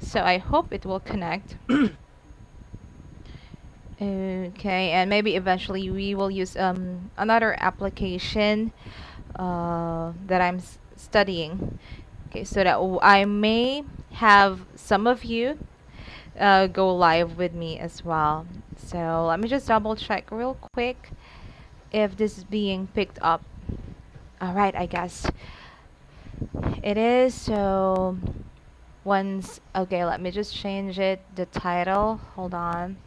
So I hope it will connect. Okay, and maybe eventually we will use another application that I'm studying. Okay, so that I may have some of you go live with me as well. So let me just double check real quick if this is being picked up. All right, I guess it is. So once, okay, let me just change it. The title, hold on.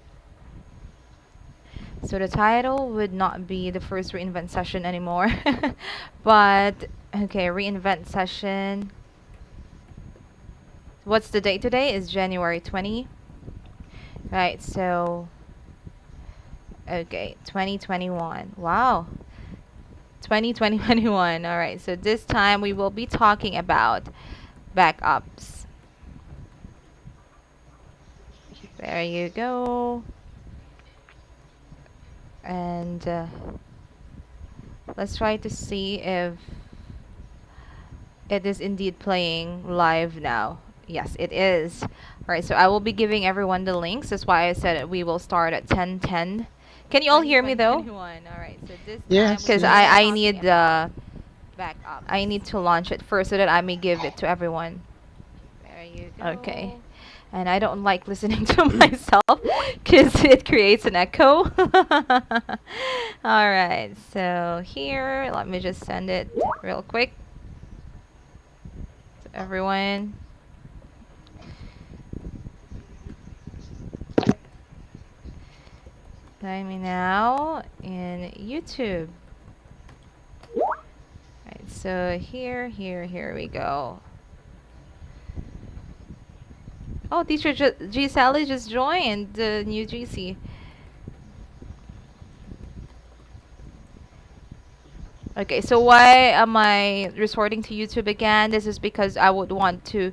So the title would not be the first reInvent session anymore. But okay, reInvent session. What's the date today? Is January 20. Right, so okay, 2021. Wow. 2021. All right, so this time we will be talking about backups. There you go. And let's try to see if it is indeed playing live now. Yes, it is. All right, so I will be giving everyone the links. That's why I said we will start at 10:10. Can you all hear me though? All right, so this time Yes, because yes. I need backup. I need to launch it first so that I may give it to everyone. There you go. Okay. And I don't like listening to myself because it creates an echo. All right, so here, let me just send it real quick to everyone. Join me now in YouTube. Right, so here we go. Oh, teacher G Sally just joined the new GC. Okay, so why am I resorting to YouTube again? This is because I would want to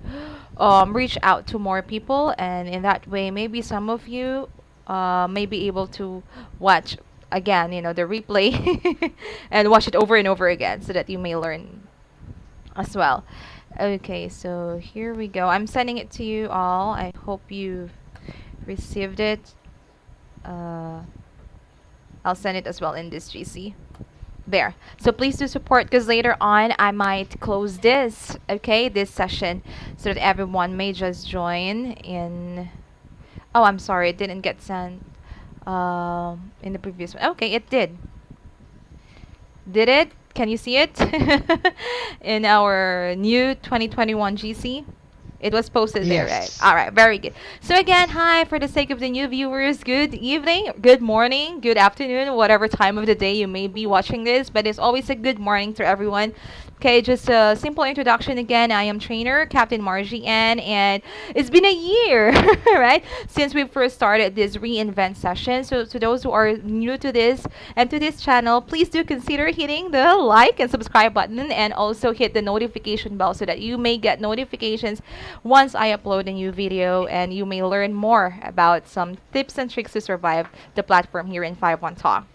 reach out to more people, and in that way, maybe some of you may be able to watch again, the replay and watch it over and over again so that you may learn as well. Okay, so here we go. I'm sending it to you all. I hope you received it. I'll send it as well in this GC. There. So please do support because later on I might close this, okay, this session so that everyone may just join in. Oh, I'm sorry, it didn't get sent in the previous one. Okay, it did. Did it? Can you see it in our new 2021 GC? It was posted there, right? Yes. All right, very good. So again, hi, for the sake of the new viewers, good evening, good morning, good afternoon, whatever time of the day you may be watching this, but it's always a good morning to everyone. Okay, just a simple introduction again. I am trainer Captain Margie Ann, and it's been a year, right, since we first started this reInvent session. So to those who are new to this and to this channel, please do consider hitting the like and subscribe button and also hit the notification bell so that you may get notifications once I upload a new video, and you may learn more about some tips and tricks to survive the platform here in 51 Talk.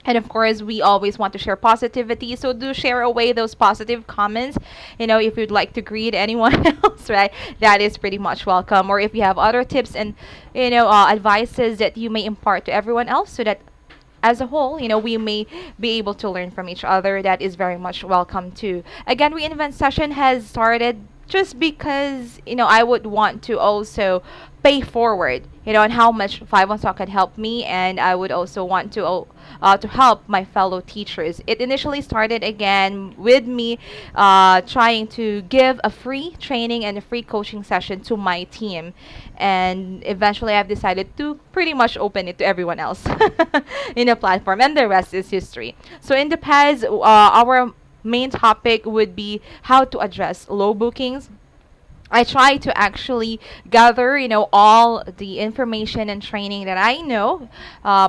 And of course, we always want to share positivity, so do share away those positive comments. If you'd like to greet anyone else, right, that is pretty much welcome. Or if you have other tips and, advices that you may impart to everyone else so that as a whole, we may be able to learn from each other. That is very much welcome too. Again, reInvent session has started just because, I would want to also pay forward, and how much 5 on Talk had helped me, and I would also want to help my fellow teachers. It initially started again with me trying to give a free training and a free coaching session to my team, and eventually I've decided to pretty much open it to everyone else in the platform, and the rest is history. So in the past, our main topic would be how to address low bookings. I try to actually gather, all the information and training that I know,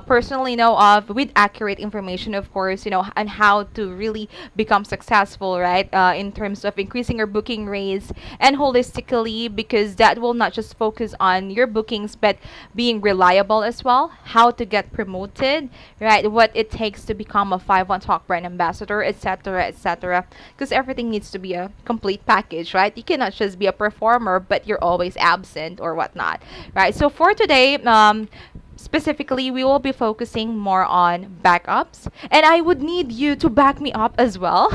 personally know of, with accurate information, of course, on how to really become successful, right? In terms of increasing your booking rates and holistically, because that will not just focus on your bookings, but being reliable as well, how to get promoted, right? What it takes to become a 51 Talk brand ambassador, etc., etc. Because everything needs to be a complete package, right? You cannot just be a performer, but you're always absent or whatnot, right? So for today, specifically, we will be focusing more on backups, and I would need you to back me up as well.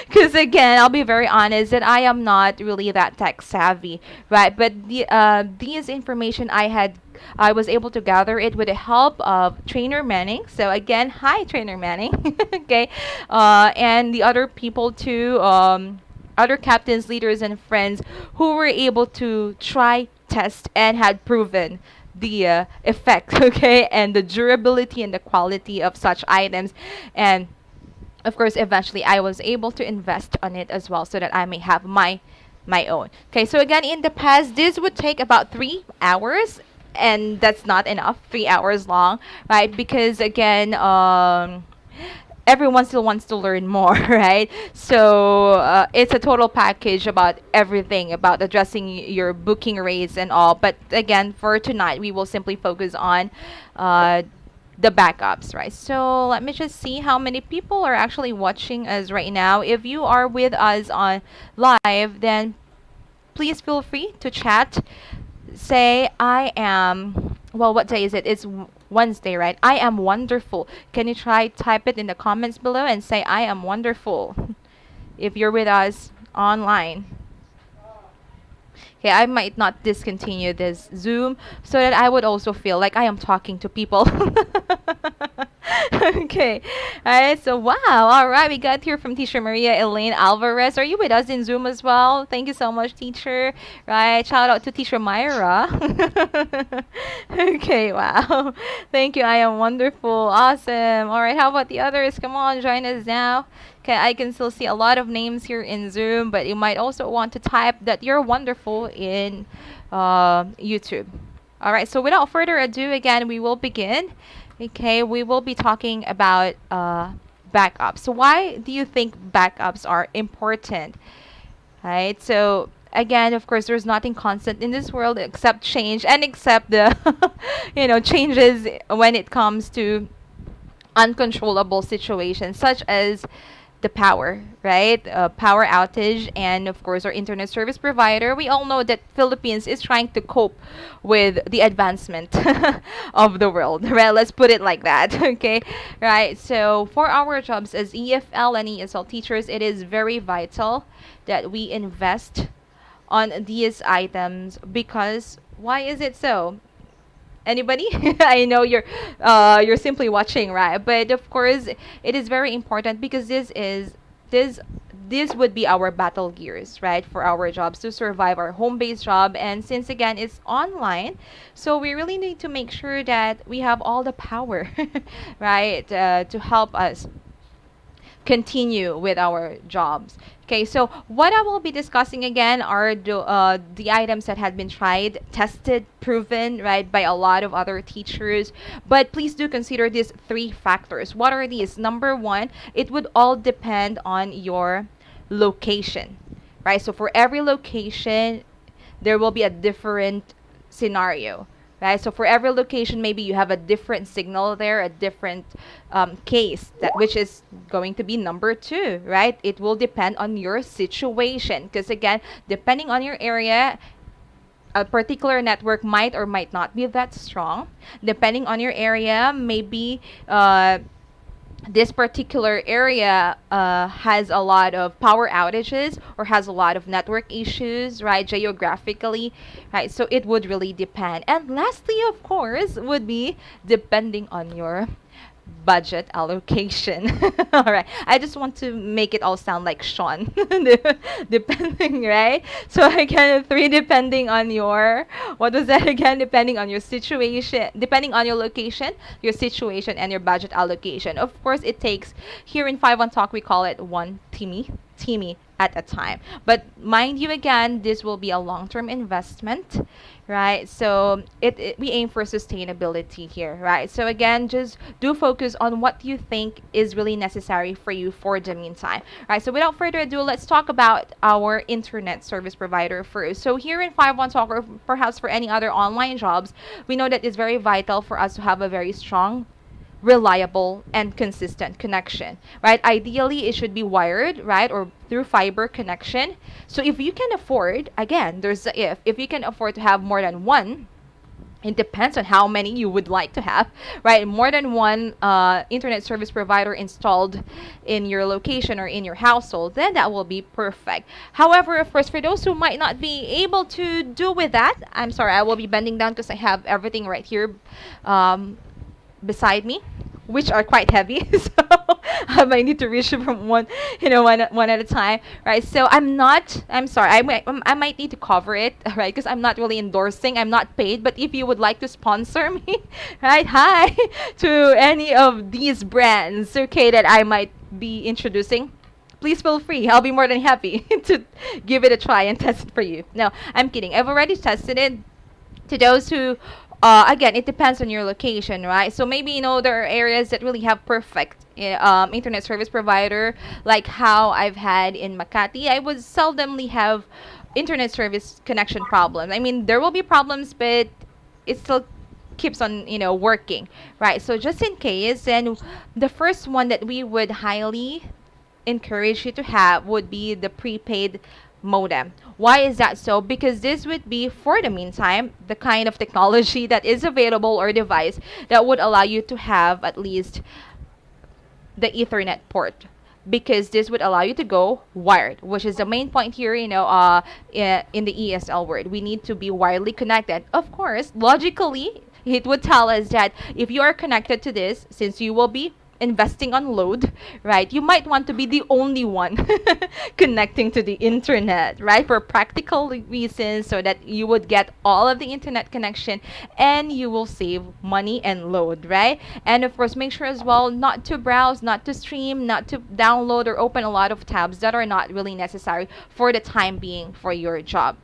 Because again, I'll be very honest that I am not really that tech savvy, right? But these information I was able to gather it with the help of Trainer Manning. So again, hi Trainer Manning. Okay, and the other people too, other captains, leaders, and friends who were able to try, test, and had proven the effect, okay, and the durability and the quality of such items. And of course, eventually I was able to invest on it as well so that I may have my own. Okay, so again, in the past, this would take about 3 hours, and that's not enough, 3 hours long, right? Because again, everyone still wants to learn more, right? So it's a total package about everything, about addressing your booking rates and all. But again, for tonight, we will simply focus on the backups, right? So let me just see how many people are actually watching us right now. If you are with us on live, then please feel free to chat. Say, I am, well, what day is it? It's Wednesday, right? I am wonderful. Can you try type it in the comments below and say, I am wonderful, if you're with us online. Okay, I might not discontinue this Zoom so that I would also feel like I am talking to people. Okay. All right. So, wow. All right. We got here from Teacher Maria Elaine Alvarez. Are you with us in Zoom as well? Thank you so much, teacher. Right. Shout out to Teacher Myra. Okay. Wow. Thank you. I am wonderful. Awesome. All right. How about the others? Come on. Join us now. Okay, I can still see a lot of names here in Zoom, but you might also want to type that you're wonderful in YouTube. All right, so without further ado, again, we will begin. Okay, we will be talking about backups. So why do you think backups are important? Right, so again, of course, there's nothing constant in this world except change and except the, changes when it comes to uncontrollable situations such as the power, right? Power outage, and of course our internet service provider. We all know that Philippines is trying to cope with the advancement of the world, right? Let's put it like that, okay? Right. So for our jobs as EFL and ESL teachers, it is very vital that we invest on these items because why is it so? Anybody? I know you're simply watching, right? But of course, it is very important because this would be our battle gears, right, for our jobs to survive our home-based job. And since again it's online, so we really need to make sure that we have all the power, right, to help us continue with our jobs. Okay, so what I will be discussing again are the items that had been tried, tested, proven, right, by a lot of other teachers. But please do consider these 3 factors. What are these? Number 1, it would all depend on your location, right? So for every location, there will be a different scenario. Right? So for every location, maybe you have a different signal there, a different case, that which is going to be number 2, right? It will depend on your situation. Because again, depending on your area, a particular network might or might not be that strong. Depending on your area, maybe this particular area has a lot of power outages or has a lot of network issues, right, geographically, right? So it would really depend. And lastly, of course, would be depending on your budget allocation. All right. I just want to make it all sound like Sean. Depending, right? So again, 3, depending on your, what was that again? Depending on your situation, depending on your location, your situation, and your budget allocation. Of course, it takes, here in 5-1 Talk, we call it one teamy at a time. But mind you, again, this will be a long-term investment, right? So we aim for sustainability here, right? So again, just do focus on what you think is really necessary for you for the meantime, right? So without further ado, let's talk about our internet service provider first. So here in 5-1 Talk, or perhaps for any other online jobs, we know that it's very vital for us to have a very strong reliable and consistent connection, right? Ideally, it should be wired, right, or through fiber connection. So if you can afford, again, there's a if you can afford to have more than one, it depends on how many you would like to have, right? More than one internet service provider installed in your location or in your household, then that will be perfect. However, of course, for those who might not be able to do with that, I'm sorry, I will be bending down because I have everything right here beside me, which are quite heavy. So I might need to reach it from one at a time, right? So I'm sorry, I might need to cover it, right? Because I'm not really endorsing, I'm not paid. But if you would like to sponsor me, right? Hi to any of these brands, okay, that I might be introducing. Please feel free. I'll be more than happy to give it a try and test it for you. No, I'm kidding. I've already tested it. To those who again, it depends on your location, right? So maybe there are areas that really have perfect internet service provider, like how I've had in Makati. I would seldomly have internet service connection problems. I mean, there will be problems, but it still keeps on working, right? So just in case, then the first one that we would highly encourage you to have would be the prepaid modem. Why is that so? Because this would be, for the meantime, the kind of technology that is available or device that would allow you to have at least the Ethernet port. Because this would allow you to go wired, which is the main point here, in the ESL word. We need to be wirely connected. Of course, logically, it would tell us that if you are connected to this, since you will be investing on load, right, you might want to be the only one connecting to the internet, right, for practical reasons, so that you would get all of the internet connection and you will save money and load, right? And of course, make sure as well not to browse, not to stream, not to download or open a lot of tabs that are not really necessary for the time being for your job.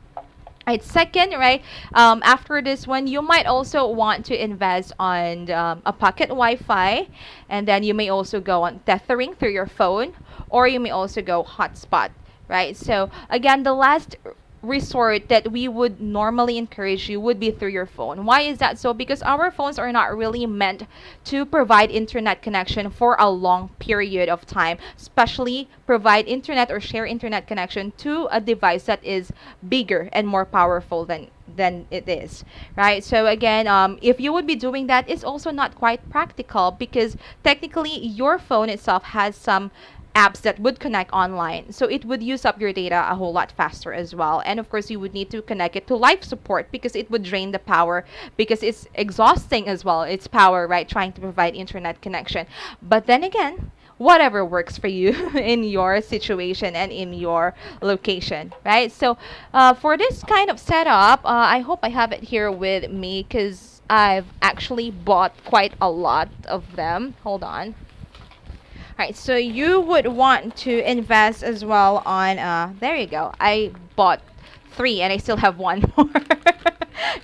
Right. Second, right, after this one, you might also want to invest on a pocket Wi-Fi, and then you may also go on tethering through your phone, or you may also go hotspot, right? So again, the last resort that we would normally encourage you would be through your phone. Why is that so? Because our phones are not really meant to provide internet connection for a long period of time, especially provide internet or share internet connection to a device that is bigger and more powerful than it is, right? So again, if you would be doing that, it's also not quite practical, because technically your phone itself has some apps that would connect online, so it would use up your data a whole lot faster as well. And of course, you would need to connect it to life support, because it would drain the power, because it's exhausting as well, it's power, right, trying to provide internet connection. But then again, whatever works for you in your situation and in your location, right? So for this kind of setup, I hope I have it here with me, because I've actually bought quite a lot of them. Hold on. Right, so you would want to invest as well on, there you go. I bought 3 and I still have 1 more.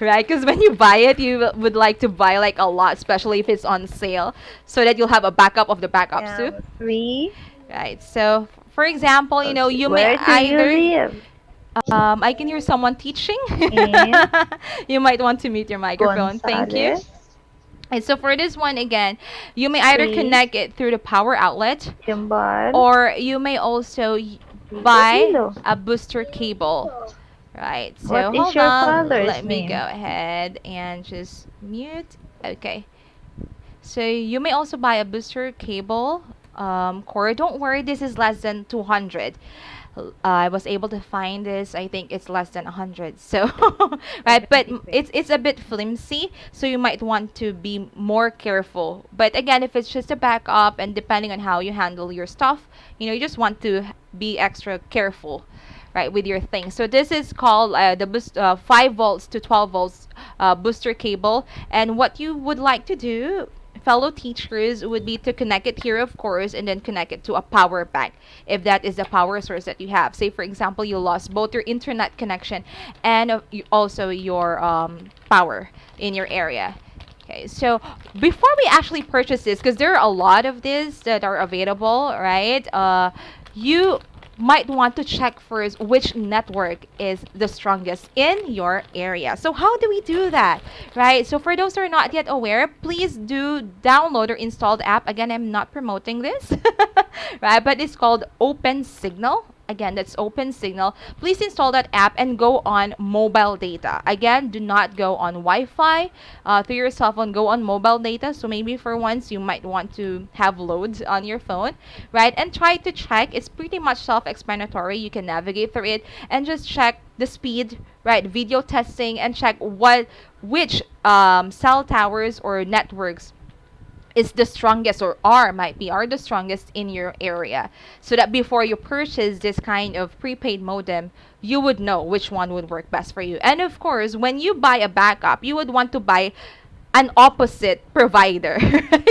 Right, because when you buy it, you would like to buy like a lot, especially if it's on sale, so that you'll have a backup of the backups too. 3. Right, so for example, you may Where do you either, live? I can hear someone teaching. In You might want to mute your microphone. Thank you. Gonzales, And so for this one, again, you may either 3. connect it through the power outlet, Jambal, or you may also buy Iloilo. a booster cable. Right, so What is hold your on, father's let me name? go ahead and just mute. Okay, so you may also buy a booster cable cord. Don't worry, this is less than 200. I was able to find this. I think it's less than 100. So, right, but it's a bit flimsy, so you might want to be more careful. But again, if it's just a backup, and depending on how you handle your stuff, you just want to be extra careful, right, with your things. So this is called the 5 volts to 12 volts booster cable. And what you would like to do, fellow teachers, would be to connect it here, of course, and then connect it to a power bank, if that is the power source that you have. Say, for example, you lost both your internet connection and also your power in your area. Okay, so before we actually purchase this, because there are a lot of these that are available, right? You might want to check first which network is the strongest in your area. So how do we do that, right? So for those who are not yet aware, please do download or install the app. Again, I'm not promoting this, right? But it's called Open Signal. Again, that's Open Signal. Please install that app and go on mobile data. Again, do not go on Wi-Fi through your cell phone. Go on mobile data. So maybe for once you might want to have loads on your phone, right? And try to check. It's pretty much self-explanatory. You can navigate through it and just check the speed, right? Video testing, and check which cell towers or networks is the strongest, or are the strongest in your area, so that before you purchase this kind of prepaid modem, you would know which one would work best for you. And of course, when you buy a backup, you would want to buy an opposite provider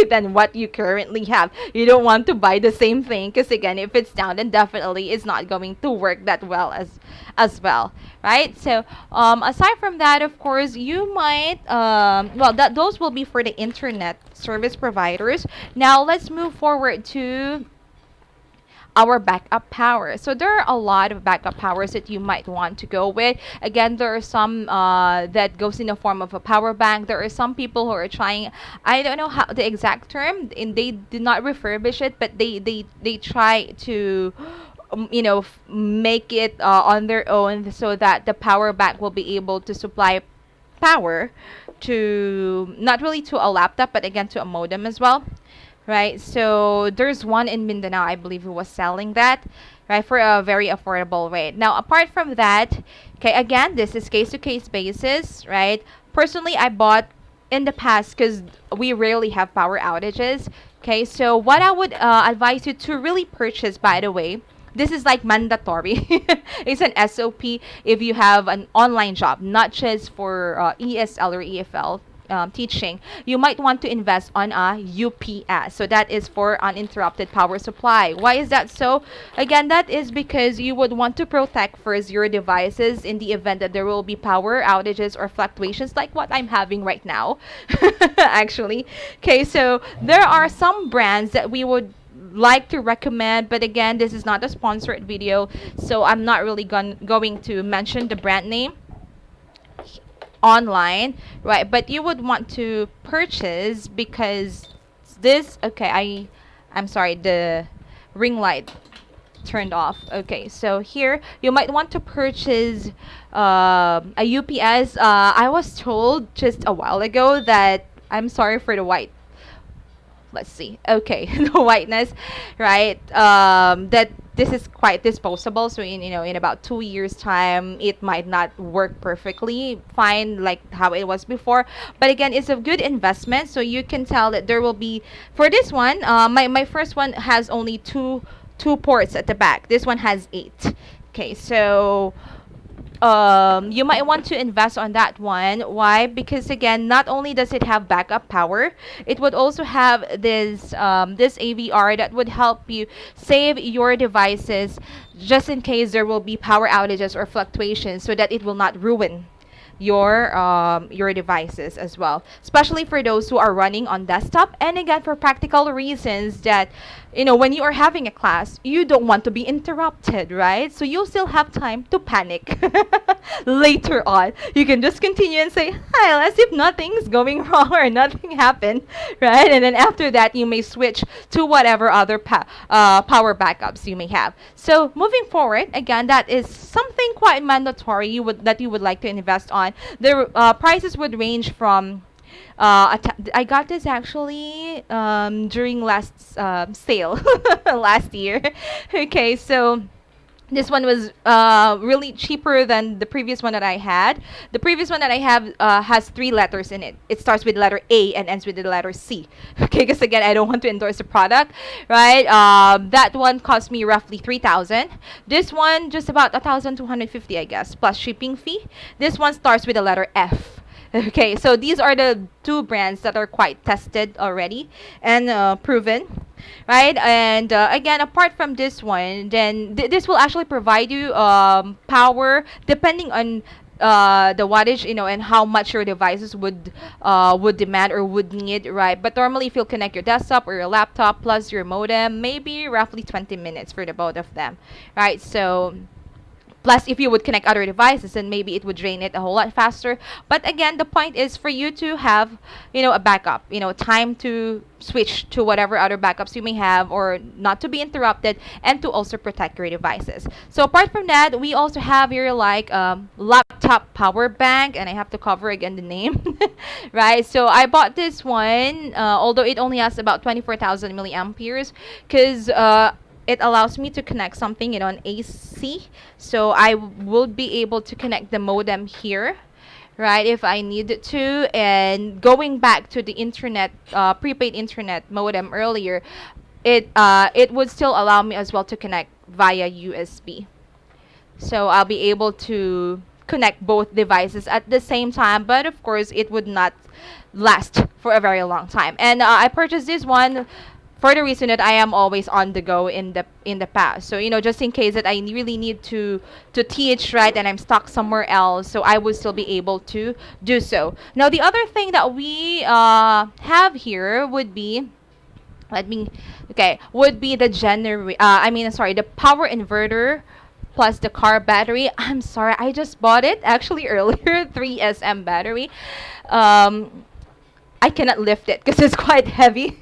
than what you currently have. You don't want to buy the same thing, because again, if it's down, then definitely it's not going to work that well as well, right? So aside from that, of course, you might well, those will be for the internet service providers. Now let's move forward to our backup power. So there are a lot of backup powers that you might want to go with. Again, there are some that goes in the form of a power bank. There are some people who are trying, I don't know how the exact term, and they did not refurbish it, but they try to make it on their own, so that the power bank will be able to supply power to, not really to a laptop, but again to a modem as well, right? So there's one in Mindanao, I believe, who was selling that, right, for a very affordable rate. Now, apart from that, okay, again, this is case-to-case basis, right? Personally, I bought in the past because we rarely have power outages. Okay, so what I would advise you to really purchase, by the way, this is like mandatory. It's an SOP if you have an online job, not just for ESL or EFL teaching. You might want to invest on a UPS. So that is for uninterrupted power supply. Why is that so? Again, that is because you would want to protect first your devices in the event that there will be power outages or fluctuations like what I'm having right now. Actually. Okay, so there are some brands that we would like to recommend, but again, this is not a sponsored video, so I'm not really going to mention the brand name online, right? But you would want to purchase, because this, okay, I'm sorry, the ring light turned off. Okay, so here you might want to purchase a UPS. I was told just a while ago that, I'm sorry for the white, let's see, okay, the whiteness, right, that this is quite disposable, so in about 2 years time it might not work perfectly fine like how it was before. But again, it's a good investment. So you can tell that there will be, for this one, my first one has only two ports at the back. This one has 8. Okay, so you might want to invest on that one. Why? Because again, not only does it have backup power, it would also have this AVR that would help you save your devices just in case there will be power outages or fluctuations, so that it will not ruin your devices as well, especially for those who are running on desktop. And again, for practical reasons, that when you are having a class, you don't want to be interrupted, right? So you'll still have time to panic later on. You can just continue and say hi as if nothing's going wrong or nothing happened, right? And then after that, you may switch to whatever other power backups you may have. So moving forward, again, that is something quite mandatory that you would like to invest on. The prices would range from I got this actually during last sale last year. Okay, so this one was really cheaper than the previous one that I had. The previous one that I have has 3 letters in it. It starts with letter A and ends with the letter C. Okay, because again, I don't want to endorse the product, right? That one cost me roughly 3,000. This one just about 1,250, I guess, plus shipping fee. This one starts with the letter F. Okay, so these are the 2 brands that are quite tested already and proven, right? And again, apart from this one, then this will actually provide you power depending on the wattage, and how much your devices would demand or would need, right? But normally, if you'll connect your desktop or your laptop plus your modem, maybe roughly 20 minutes for the both of them, right? So plus, if you would connect other devices, then maybe it would drain it a whole lot faster. But again, the point is for you to have, a backup, time to switch to whatever other backups you may have or not to be interrupted and to also protect your devices. So apart from that, we also have your like laptop power bank, and I have to cover again the name, right? So I bought this one, although it only has about 24,000 milliamperes, because it allows me to connect something, on AC. So I will be able to connect the modem here, right, if I need to. And going back to the internet, prepaid internet modem earlier, it would still allow me as well to connect via USB. So I'll be able to connect both devices at the same time, but of course it would not last for a very long time. And I purchased this one for the reason that I am always on the go in the past. So just in case that I really need to teach, right, and I'm stuck somewhere else, so I would still be able to do so. Now the other thing that we have here would be, would be the the power inverter plus the car battery. I'm sorry, I just bought it actually earlier, 3SM battery. I cannot lift it because it's quite heavy.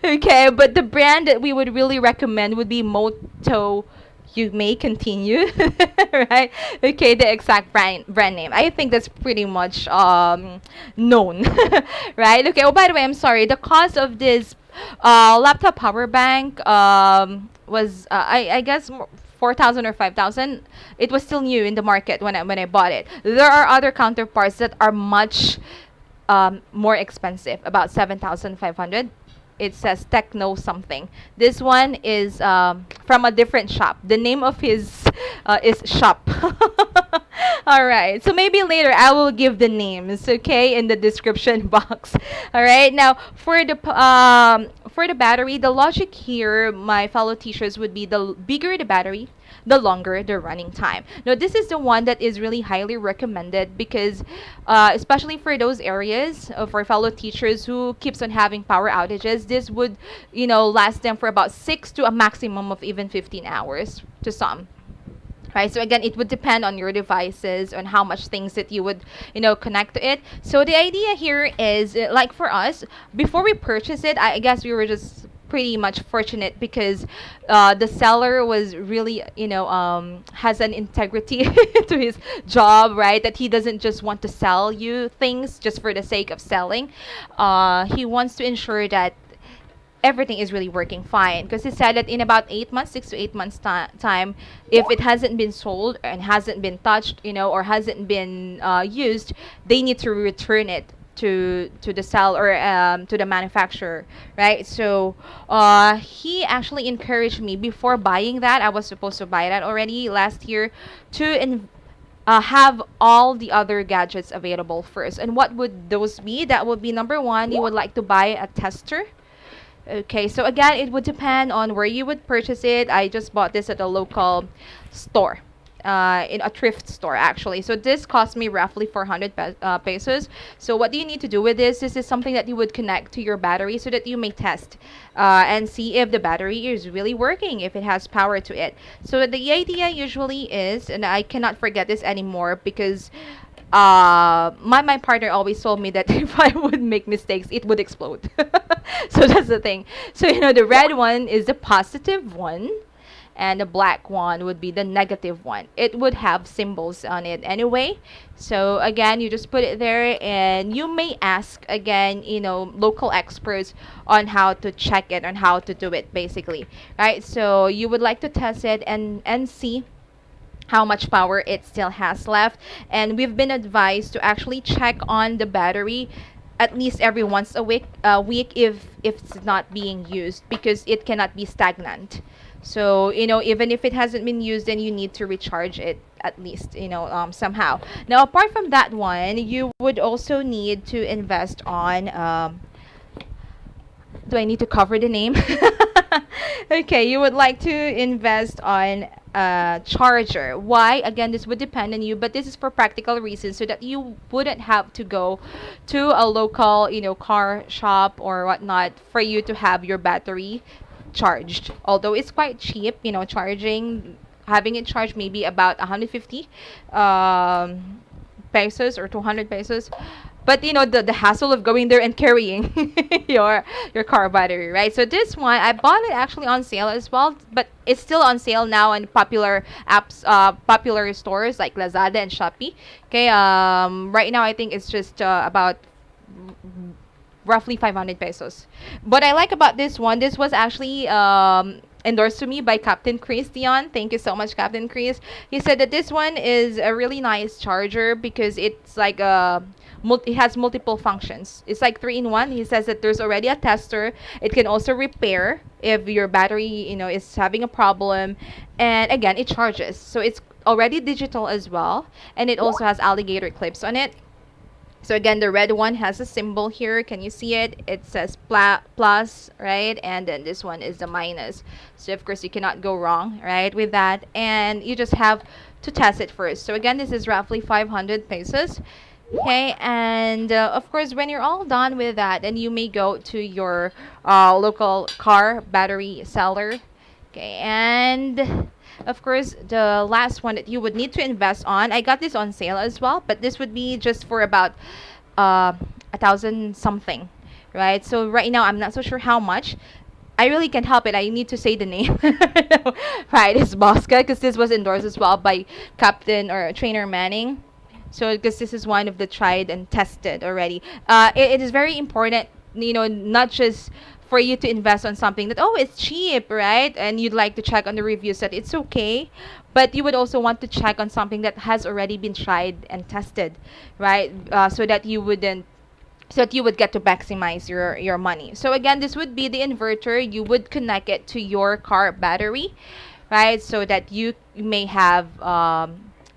Okay, but the brand that we would really recommend would be Moto. You may continue, right? Okay, the exact brand name. I think that's pretty much known, right? Okay. Oh, by the way, I'm sorry. The cost of this laptop power bank was I guess 4,000 or 5,000. It was still new in the market when I bought it. There are other counterparts that are much more expensive, about 7,500. It says Techno something. This one is from a different shop. The name of his is Shop. All right. So maybe later I will give the names, okay, in the description box. All right. Now for the battery, the logic here, my fellow teachers, would be the bigger the battery, the longer the running time. Now, this is the one that is really highly recommended because, especially for those areas of our fellow teachers who keeps on having power outages, this would, last them for about 6 to a maximum of even 15 hours to some. Right, so again, it would depend on your devices, on how much things that you would, connect to it. So the idea here is, like for us, before we purchase it, I guess we were just pretty much fortunate because the seller was really, has an integrity to his job, right? That he doesn't just want to sell you things just for the sake of selling. He wants to ensure that everything is really working fine, because he said that in about 8 months, 6 to 8 months time, if it hasn't been sold and hasn't been touched, or hasn't been used, they need to return it to the seller or to the manufacturer, right? So he actually encouraged me before buying that. I was supposed to buy that already last year to have all the other gadgets available first. And what would those be? That would be number one, you would like to buy a tester. Okay, so again, it would depend on where you would purchase it. I just bought this at a local store, in a thrift store actually. So this cost me roughly 400 pesos. So what do you need to do with this? This is something that you would connect to your battery so that you may test and see if the battery is really working, if it has power to it. So the idea usually is, and I cannot forget this anymore because my partner always told me that if I would make mistakes, it would explode. So that's the thing. So the red one is the positive one, and the black one would be the negative one. It would have symbols on it anyway. So again, you just put it there, and you may ask again, local experts on how to check it, on how to do it, basically, right? So you would like to test it and see how much power it still has left. And we've been advised to actually check on the battery at least every once a week if it's not being used, because it cannot be stagnant. So even if it hasn't been used, then you need to recharge it at least, somehow. Now apart from that one, you would also need to invest on do I need to cover the name? Okay, you would like to invest on charger. Why? Again, this would depend on you, but this is for practical reasons so that you wouldn't have to go to a local, car shop or whatnot for you to have your battery charged. Although it's quite cheap, charging, having it charged maybe about 150 pesos or 200 pesos. But the hassle of going there and carrying your car battery, right? So this one I bought it actually on sale as well, but it's still on sale now in popular apps, popular stores like Lazada and Shopee. Okay, right now I think it's just about roughly 500 pesos. What I like about this one, this was actually endorsed to me by Captain Christian. Thank you so much, Captain Chris. He said that this one is a really nice charger because it's like it has multiple functions. It's like 3-in-1. He says that there's already a tester. It can also repair if your battery, is having a problem. And again, it charges. So it's already digital as well. And it also has alligator clips on it. So again, the red one has a symbol here. Can you see it? It says plus, right? And then this one is the minus. So of course you cannot go wrong, right, with that. And you just have to test it first. So again, this is roughly 500 pesos. Okay, and of course, when you're all done with that, then you may go to your local car battery seller. Okay, and of course, the last one that you would need to invest on, I got this on sale as well, but this would be just for about 1,000 something, right? So right now, I'm not so sure how much. I really can't help it. I need to say the name. Right, it's Bosca, because this was endorsed as well by Captain or Trainer Manning. So because this is one of the tried and tested already. It is very important, not just for you to invest on something that, oh, it's cheap, right? And you'd like to check on the reviews that it's okay. But you would also want to check on something that has already been tried and tested, right? So that you would get to maximize your money. So again, this would be the inverter. You would connect it to your car battery, right? So that you may have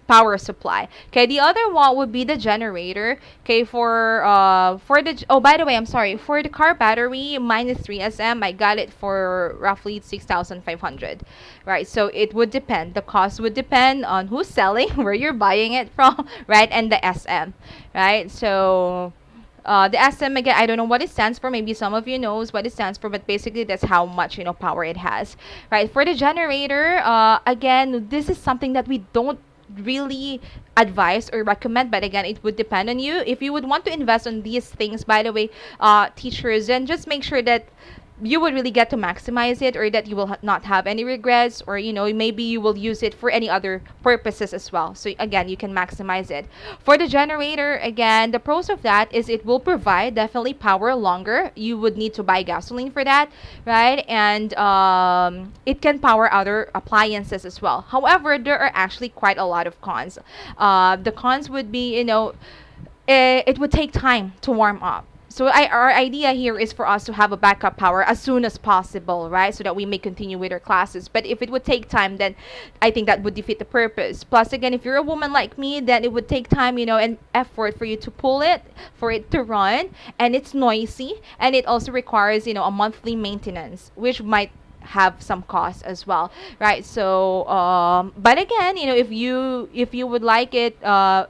power supply. Okay, the other one would be the generator. Okay, for the, oh, by the way, I'm sorry, for the car battery minus 3SM, I got it for roughly 6,500. Right, so it would depend. The cost would depend on who's selling, where you're buying it from, right, and the SM, right? So the SM, again, I don't know what it stands for. Maybe some of you knows what it stands for, but basically that's how much power it has, right? For the generator, again, this is something that we don't really advise or recommend, but again, it would depend on you. If you would want to invest on these things, by the way, teachers, then just make sure that you would really get to maximize it, or that you will not have any regrets, or maybe you will use it for any other purposes as well. So again, you can maximize it. For the generator, again, the pros of that is it will provide definitely power longer. You would need to buy gasoline for that, right? And it can power other appliances as well. However, there are actually quite a lot of cons. The cons would be, it would take time to warm up. So our idea here is for us to have a backup power as soon as possible, right? So that we may continue with our classes. But if it would take time, then I think that would defeat the purpose. Plus, again, if you're a woman like me, then it would take time, and effort for you to pull it, for it to run. And it's noisy. And it also requires, a monthly maintenance, which might have some cost as well, right? So but again, if you would like it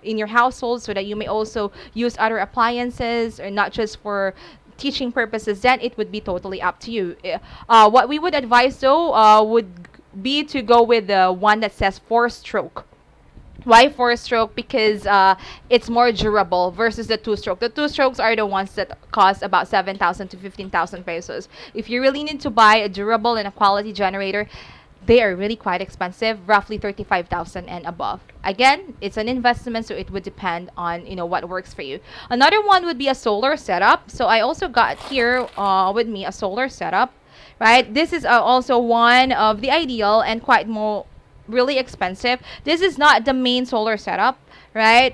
in your household, so that you may also use other appliances or not just for teaching purposes, then it would be totally up to you. What we would advise though would be to go with the one that says 4-stroke. Why 4-stroke? Because it's more durable versus the 2-stroke. The 2-strokes are the ones that cost about 7,000 to 15,000 pesos. If you really need to buy a durable and a quality generator, they are really quite expensive, roughly 35,000 and above. Again, it's an investment, so it would depend on what works for you. Another one would be a solar setup. So I also got here with me a solar setup, right? This is also one of the ideal and quite more really expensive. This is not the main solar setup, right?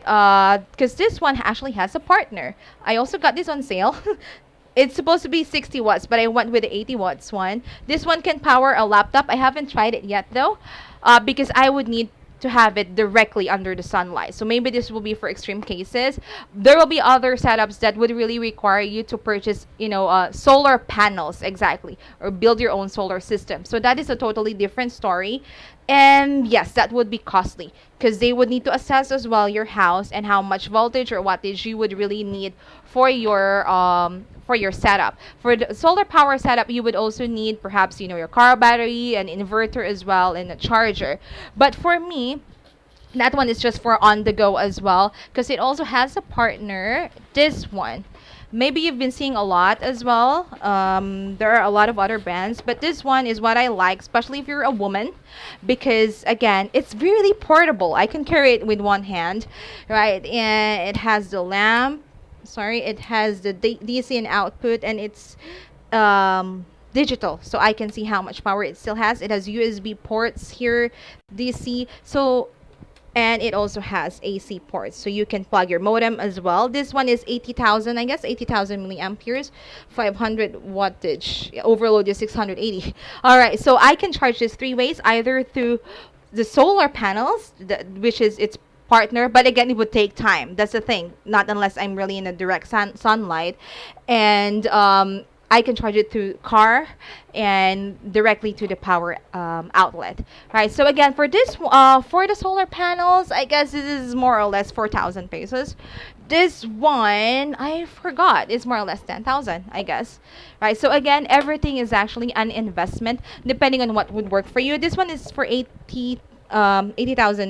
Because this one actually has a partner. I also got this on sale. It's supposed to be 60 watts, but I went with the 80 watts one. This one can power a laptop. I haven't tried it yet though, because I would need to have it directly under the sunlight. So maybe this will be for extreme cases. There will be other setups that would really require you to purchase, solar panels, exactly, or build your own solar system. So that is a totally different story. And yes, that would be costly because they would need to assess as well your house and how much voltage or wattage you would really need for your setup. For the solar power setup, you would also need perhaps your car battery, an inverter as well, and a charger. But for me, that one is just for on the go as well because it also has a partner. This one, maybe you've been seeing a lot as well. There are a lot of other brands, but this one is what I like, especially if you're a woman, because again, it's really portable. I can carry it with one hand, right? And it has the lamp. Sorry, it has the DC and output, and it's digital, so I can see how much power it still has. It has USB ports here, DC. So and it also has AC ports, so you can plug your modem as well. This one is 80,000, I guess, 80,000 milliamperes, 500 wattage. Overload is 680. All right, so I can charge this three ways, either through the solar panels, which is its partner, but again, it would take time. That's the thing, not unless I'm really in a direct sunlight. And I can charge it through car and directly to the power outlet, right? So again, for this, for the solar panels, I guess this is more or less 4,000 pesos. This one, I forgot, is more or less 10,000, I guess, right? So again, everything is actually an investment depending on what would work for you. This one is for 80,000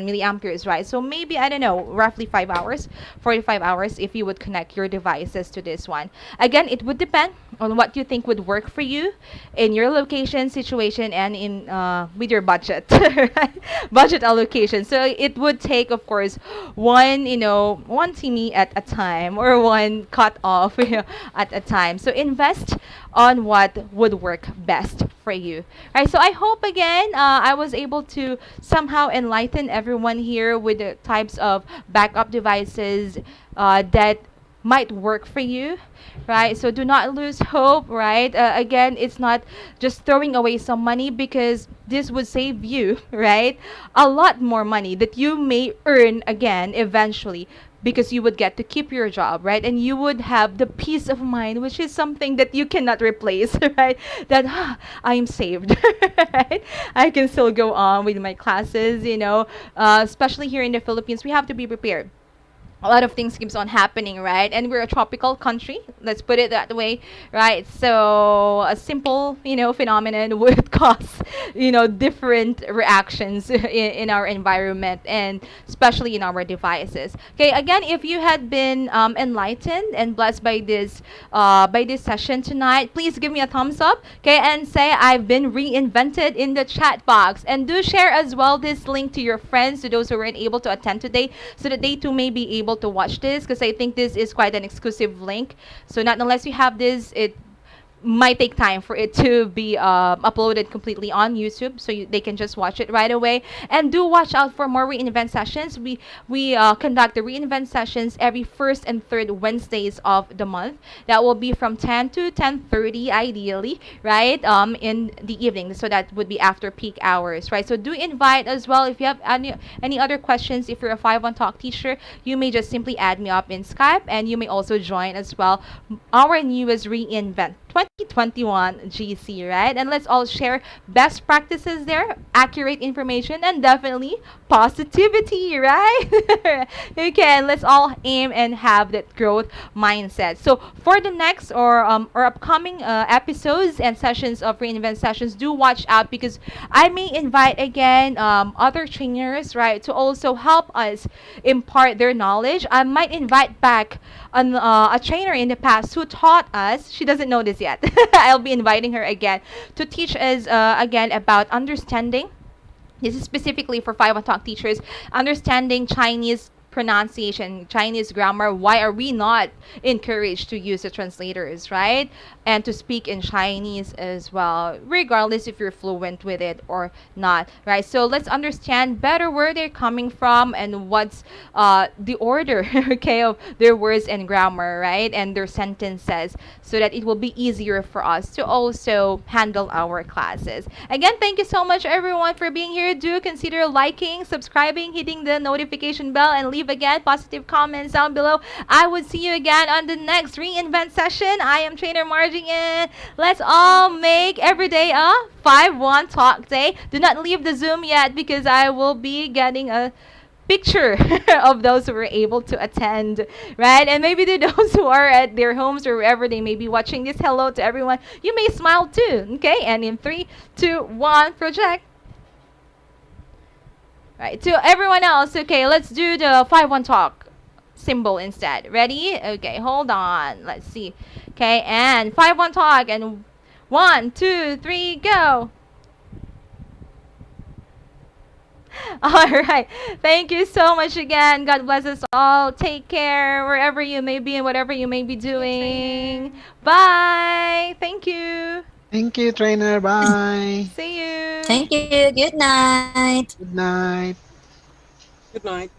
milliamperes, right? So maybe, I don't know, roughly 5 hours, 45 hours if you would connect your devices to this one. Again, it would depend on what you think would work for you in your location, situation, and in with your budget, right? Budget allocation. So it would take, of course, one TME at a time, or one cut off at a time. So invest on what would work best for you, right? So I hope again I was able to somehow enlighten everyone here with the types of backup devices that might work for you, right? So do not lose hope, right? Again, it's not just throwing away some money, because this would save you, right, a lot more money that you may earn again eventually, because you would get to keep your job, right? And you would have the peace of mind, which is something that you cannot replace, right? That I am saved, right? I can still go on with my classes, especially here in the Philippines, we have to be prepared. A lot of things keeps on happening, right? And we're a tropical country, let's put it that way, right? So a simple phenomenon would cause different reactions in our environment, and especially in our devices. Okay, again, if you had been enlightened and blessed by this session tonight, please give me a thumbs up, okay, and say I've been reinvented in the chat box. And do share as well this link to your friends, to those who weren't able to attend today, so that they too may be able to watch this, because I think this is quite an exclusive link. So not unless you have this, it might take time for it to be uploaded completely on YouTube, so they can just watch it right away. And do watch out for more reInvent sessions. We conduct the reInvent sessions every first and third Wednesdays of the month. That will be from 10 to 10:30 ideally, right? In the evening, so that would be after peak hours, right? So do invite as well. If you have any other questions, if you're a 5-1 Talk teacher, you may just simply add me up in Skype, and you may also join as well our newest reInvent 2021 GC, right? And let's all share best practices there, accurate information, and definitely positivity, right? Okay, and let's all aim and have that growth mindset. So for the next or upcoming episodes and sessions of reInvent sessions, do watch out, because I may invite again other trainers, right, to also help us impart their knowledge. I might invite back a trainer in the past who taught us. She doesn't know this yet. I'll be inviting her again to teach us again about understanding. This is specifically for 5-1 Talk teachers, understanding Chinese pronunciation, Chinese grammar. Why are we not encouraged to use the translators, right? And to speak in Chinese as well, regardless if you're fluent with it or not, right? So let's understand better where they're coming from and what's the order, okay, of their words and grammar, right? And their sentences, so that it will be easier for us to also handle our classes. Again, thank you so much everyone for being here. Do consider liking, subscribing, hitting the notification bell, and leave again positive comments down below. I would see you again on the next reinvent session. I am Trainer Margie, and let's all make every day a 5-1 talk day. Do not leave the Zoom yet because I will be getting a picture of those who were able to attend, right? And maybe to those who are at their homes or wherever they may be watching this, hello to everyone. You may smile too, okay? And in 3, 2, 1, project. Right, to everyone else, okay, let's do the 5-1 talk symbol instead. Ready? Okay, hold on. Let's see. Okay, and 5-1 talk, and 1, 2, 3, go. All right. Thank you so much again. God bless us all. Take care wherever you may be and whatever you may be doing. Bye. Thank you. Thank you, trainer. Bye. See you. Thank you. Good night. Good night. Good night.